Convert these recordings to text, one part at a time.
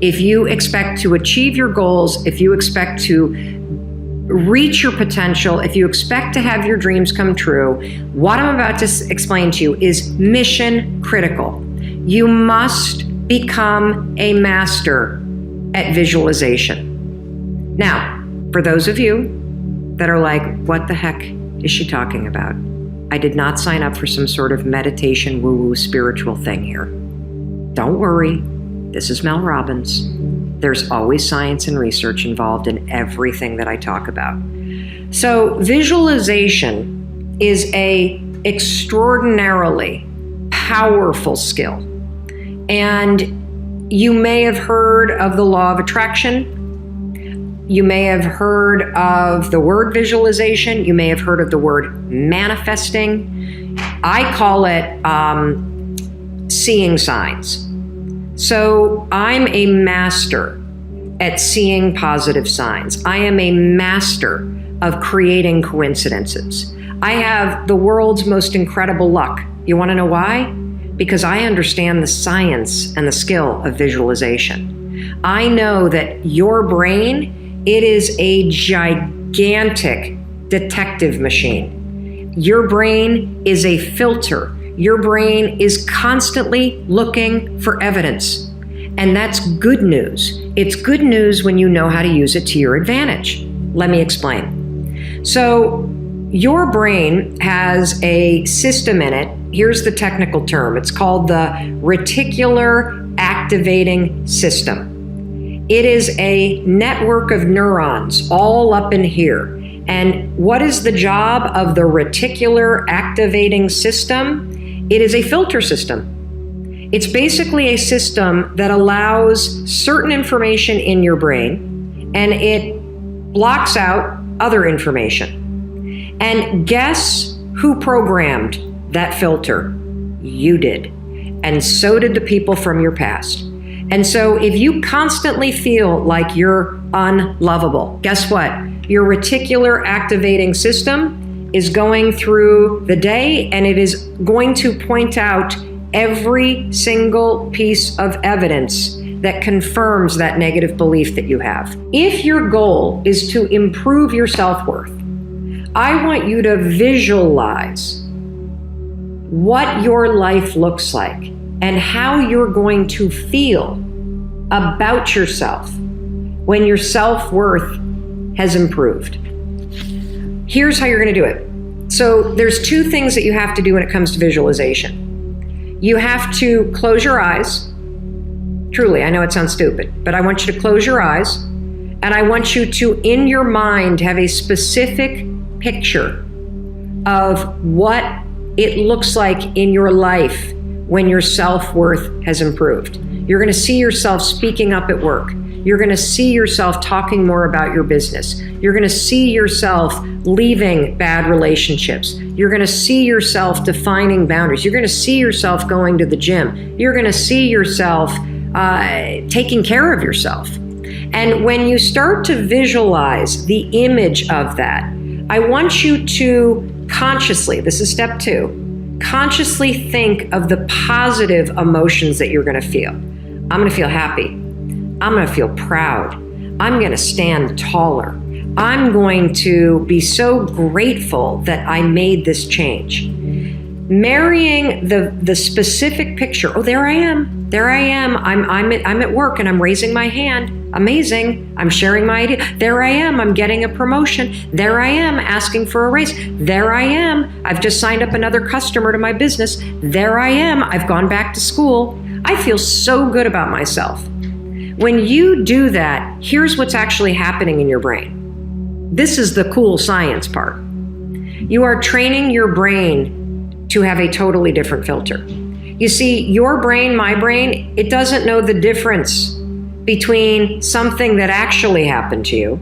If you expect to achieve your goals, if you expect to reach your potential, if you expect to have your dreams come true, what I'm about to explain to you is mission critical. You must become a master at visualization. Now, for those of you that are like, what the heck is she talking about? I did not sign up for some sort of meditation woo-woo spiritual thing here. Don't worry. This is Mel Robbins. There's always science and research involved in everything that I talk about. So visualization is an extraordinarily powerful skill. And you may have heard of the law of attraction. You may have heard of the word visualization. You may have heard of the word manifesting. I call it seeing signs. So I'm a master at seeing positive signs. I am a master of creating coincidences. I have the world's most incredible luck. You want to know why? Because I understand the science and the skill of visualization. I know that your brain, it is a gigantic detective machine. Your brain is a filter. Your brain is constantly looking for evidence. And that's good news. It's good news when you know how to use it to your advantage. Let me explain. So your brain has a system in it. Here's the technical term. It's called the reticular activating system. It is a network of neurons all up in here. And what is the job of the reticular activating system? It is a filter system. It's basically a system that allows certain information in your brain and it blocks out other information. And guess who programmed that filter? You did. And so did the people from your past. And so if you constantly feel like you're unlovable, guess what? Your reticular activating system is going through the day and it is going to point out every single piece of evidence that confirms that negative belief that you have. If your goal is to improve your self-worth, I want you to visualize what your life looks like and how you're going to feel about yourself when your self-worth has improved. Here's how you're going to do it. So there's two things that you have to do when it comes to visualization. You have to close your eyes. Truly, I know it sounds stupid, but I want you to close your eyes and I want you to, in your mind, have a specific picture of what it looks like in your life when your self-worth has improved. You're going to see yourself speaking up at work. You're going to see yourself talking more about your business. You're going to see yourself leaving bad relationships. You're going to see yourself defining boundaries. You're going to see yourself going to the gym. You're going to see yourself taking care of yourself. And when you start to visualize the image of that, I want you to consciously, this is step 2, consciously think of the positive emotions that you're going to feel. I'm going to feel happy. I'm going to feel proud. I'm going to stand taller. I'm going to be so grateful that I made this change. Marrying the specific picture. Oh, there I am. There I am. I'm at work and I'm raising my hand. Amazing. I'm sharing my idea. There I am. I'm getting a promotion. There I am asking for a raise. There I am. I've just signed up another customer to my business. There I am. I've gone back to school. I feel so good about myself. When you do that, here's what's actually happening in your brain. This is the cool science part. You are training your brain to have a totally different filter. You see, your brain, my brain, it doesn't know the difference between something that actually happened to you,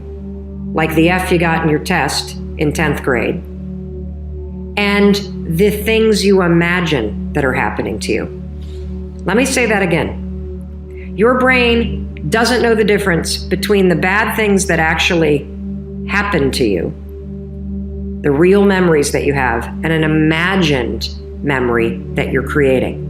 like the F you got in your test in 10th grade, and the things you imagine that are happening to you. Let me say that again. Your brain doesn't know the difference between the bad things that actually happened to you, the real memories that you have, and an imagined memory that you're creating.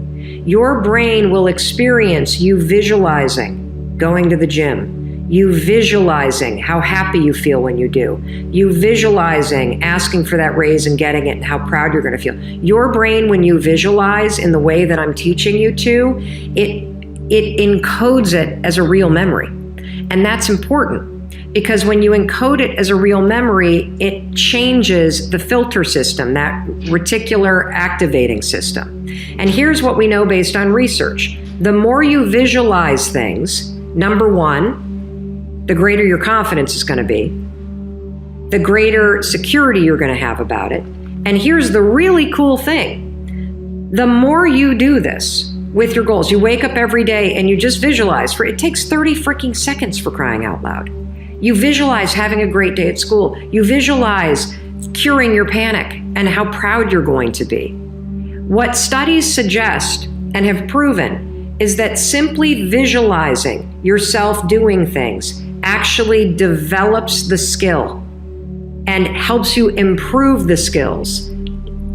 Your brain will experience you visualizing going to the gym. You visualizing how happy you feel when you do. You visualizing asking for that raise and getting it and how proud you're going to feel. Your brain, when you visualize in the way that I'm teaching you to, it encodes it as a real memory. And that's important because when you encode it as a real memory, it changes the filter system, that reticular activating system. And here's what we know based on research. The more you visualize things, number one, the greater your confidence is going to be, the greater security you're going to have about it. And here's the really cool thing. The more you do this with your goals, you wake up every day and you just visualize, it takes 30 freaking seconds for crying out loud. You visualize having a great day at school. You visualize curing your panic and how proud you're going to be. What studies suggest and have proven is that simply visualizing yourself doing things actually develops the skill and helps you improve the skills,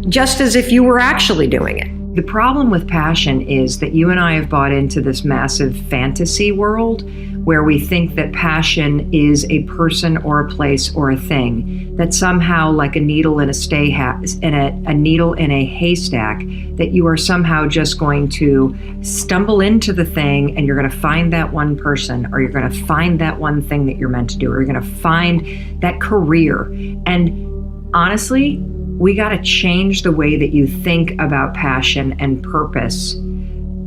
just as if you were actually doing it. The problem with passion is that you and I have bought into this massive fantasy world where we think that passion is a person or a place or a thing, that somehow, like a needle in a needle in a haystack, that you are somehow just going to stumble into the thing and you're going to find that one person, or you're going to find that one thing that you're meant to do, or you're going to find that career. And honestly, we got to change the way that you think about passion and purpose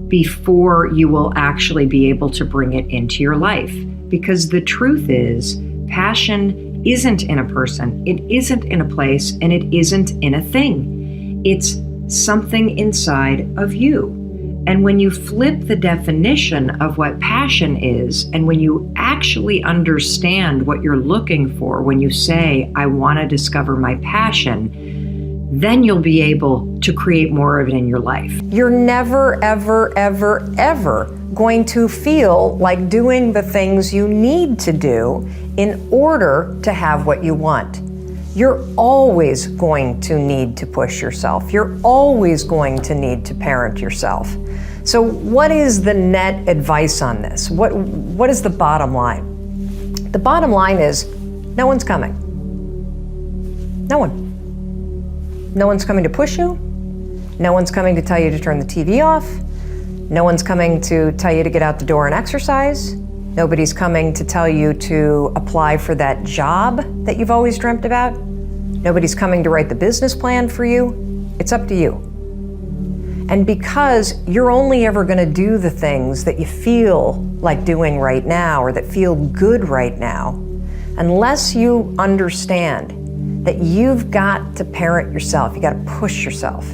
before you will actually be able to bring it into your life. Because the truth is, passion isn't in a person, it isn't in a place, and it isn't in a thing. It's something inside of you. And when you flip the definition of what passion is, and when you actually understand what you're looking for when you say, I want to discover my passion, then you'll be able to create more of it in your life. You're never, ever, ever, ever going to feel like doing the things you need to do in order to have what you want. You're always going to need to push yourself. You're always going to need to parent yourself. So what is the net advice on this? What is the bottom line? The bottom line is no one's coming. No one. No one's coming to push you. No one's coming to tell you to turn the TV off. No one's coming to tell you to get out the door and exercise. Nobody's coming to tell you to apply for that job that you've always dreamt about. Nobody's coming to write the business plan for you. It's up to you. And because you're only ever going to do the things that you feel like doing right now or that feel good right now, unless you understand that you've got to parent yourself, you got to push yourself,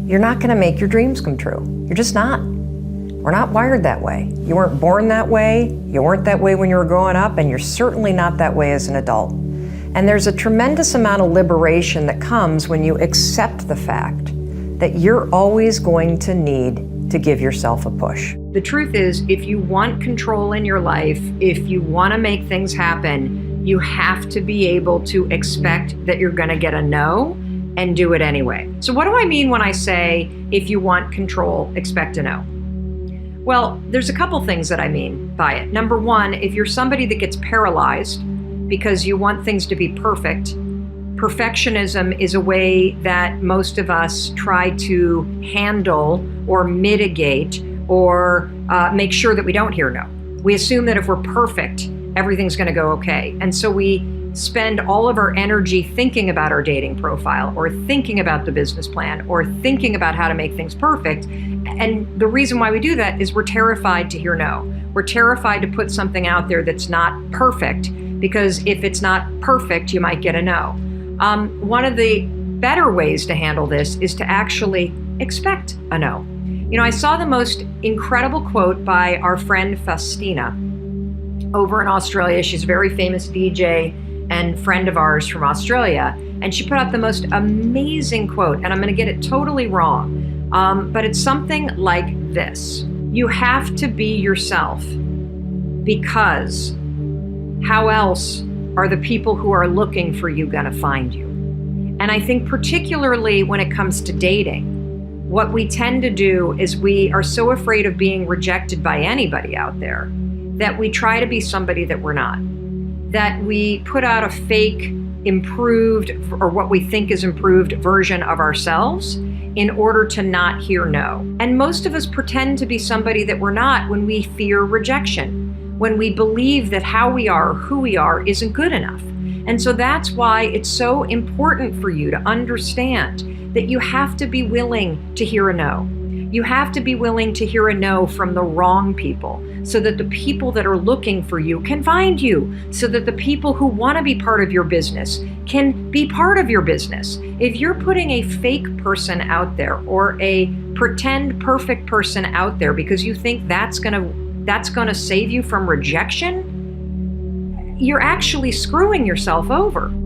you're not going to make your dreams come true. You're just not. We're not wired that way. You weren't born that way, you weren't that way when you were growing up, and you're certainly not that way as an adult. And there's a tremendous amount of liberation that comes when you accept the fact that you're always going to need to give yourself a push. The truth is, if you want control in your life, if you want to make things happen, you have to be able to expect that you're going to get a no and do it anyway. So what do I mean when I say, if you want control, expect a no? Well, there's a couple things that I mean by it. Number one, if you're somebody that gets paralyzed because you want things to be perfect, perfectionism is a way that most of us try to handle or mitigate or make sure that we don't hear no. We assume that if we're perfect, everything's going to go okay. And so we spend all of our energy thinking about our dating profile or thinking about the business plan or thinking about how to make things perfect. And the reason why we do that is we're terrified to hear no. We're terrified to put something out there that's not perfect, because if it's not perfect, you might get a no. One of the better ways to handle this is to actually expect a no. You know, I saw the most incredible quote by our friend Faustina over in Australia. She's a very famous DJ and friend of ours from Australia. And she put out the most amazing quote, and I'm going to get it totally wrong. But it's something like this: you have to be yourself, because how else are the people who are looking for you going to find you? And I think particularly when it comes to dating, what we tend to do is we are so afraid of being rejected by anybody out there that we try to be somebody that we're not, that we put out a fake, improved, or what we think is improved version of ourselves in order to not hear no. And most of us pretend to be somebody that we're not when we fear rejection, when we believe that how we are, who we are, isn't good enough. And so that's why it's so important for you to understand that you have to be willing to hear a no. You have to be willing to hear a no from the wrong people so that the people that are looking for you can find you, so that the people who want to be part of your business can be part of your business. If you're putting a fake person out there or a pretend perfect person out there because you think that's gonna save you from rejection, you're actually screwing yourself over.